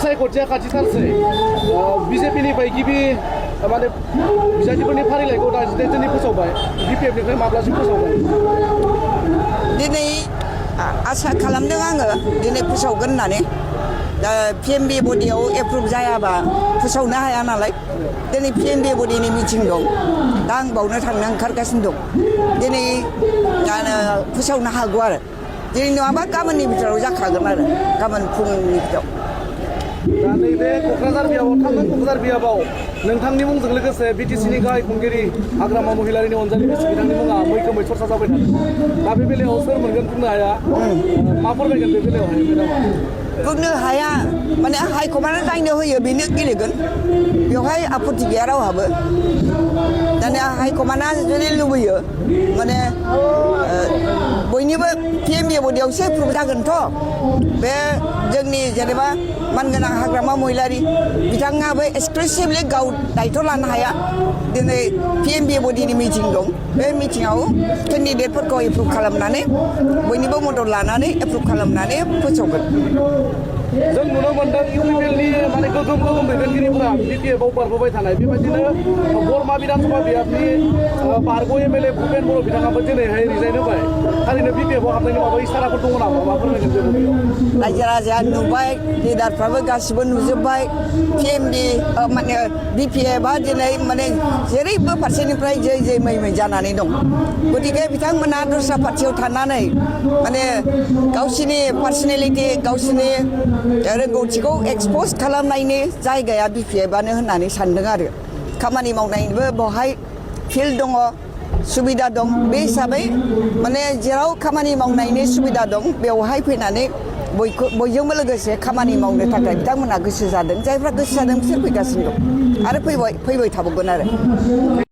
सायख'थिया खाथिथारसै बिजेपिनिफ्राय गिबि माने बिजाथिफोरनि फारिलाइखौ दा 18 जोननि फोसावबाय बिपिएफनिफ्राय माब्लासिम फोसावबाय दिनै आसा खालामदों आङो दिनै फोसावगोन होननानै दा पिएमबि बडियाव एप्रुभ जायाबा फोसावनो हाया नालाय दिनै पिएमबि बडिनि मिटिं दं दा आं बावनो थांनो ओंखारगासिनो दं दिनै फोसावनो हागौ आरो दिनै नङाबा गाबोननि बिथोराव जाखागोन आरो गाबोन फुंनि बिथोराव दा नैबे क'क्राझार बियाबाव थांनाय क'क्राझार बियाबाव नोंथांनि मुंजों लोगोसे बिटिसिनि गाहाय खुंगिरि हाग्रामा महिलारिनि अनजालि बिथांनि मुङा मैखोमै सरसा जाबाय थादों दा बे बेलायाव सोर मोनगोन बुंनो हाया मा फोरमायगोन बे बेलायावहाय मेडामा बुंनो हाया माने हाइकमान्डआ जायनो होयो बेनो गेलेगोन बेवहाय आपत्ति गैया रावहाबो दानिया हाइकमान्डआ जुदि लुबैयो माने बयनिबो पिएमबि बडियावसो एप्रुभ जागोनथ' बे जोंनि जेनेबा मानगोनां हाग्रामा महिलारि बिथाङाबो एक्सक्लुसिभलि गाव दायथ' लानो हाया दिनै पिएमबि बडिनि मिटिं दं बे मिटिङाव केन्डिडेटफोरखौ एप्रुभ खालामनानै बयनिबो मदद लानानै एप्रुभ खालामनानै फोसावगोन जों नुनो मोनदों इउपिपिएलनि माने गोगोम दैदेनगिरिफोरा बिपिएफआव बारबोबाय थानाय बेबायदिनो बरमा बिधानसभा बियाबनि बारग' एमएलए भुपेन बर' बिथाङाबो दिनैहाय रिजाइन होबाय थारैनो बिपिएफआव हाबनायनि माबा इसाराफोर दङ नामा मा फोरमायगोन जों रायजो राजाया नुबाय लिडारफ्राबो गासिबो नुजोब्बाय पिएमबि माने बिपिएफआ दिनै माने जेरैबो फारसेनिफ्राय जै जै मै मै जानानै दं गतिके बिथांमोना दस्रा पार्टियाव थानानै माने गावसिनि पार्सनेलिटि गावसिनि रोंगौथिखौ एक्सप'ज खालामनायनि जायगाया बिपिएफआनो होननानै सानदों आरो खामानि मावनायनिबो बेवहाय फिल्ड दङ सुबिदा दं बे हिसाबै माने जेराव खामानि मावनायनि सुबिदा दं बेवहाय फैनानै बयजोंबो लोगोसे खामानि मावनो थाखाय बिथांमोनहा गोसो जादों जायफ्रा गोसो जादों बिसोर फैगासिनो दं आरो फैबाय थाबावगोन आरो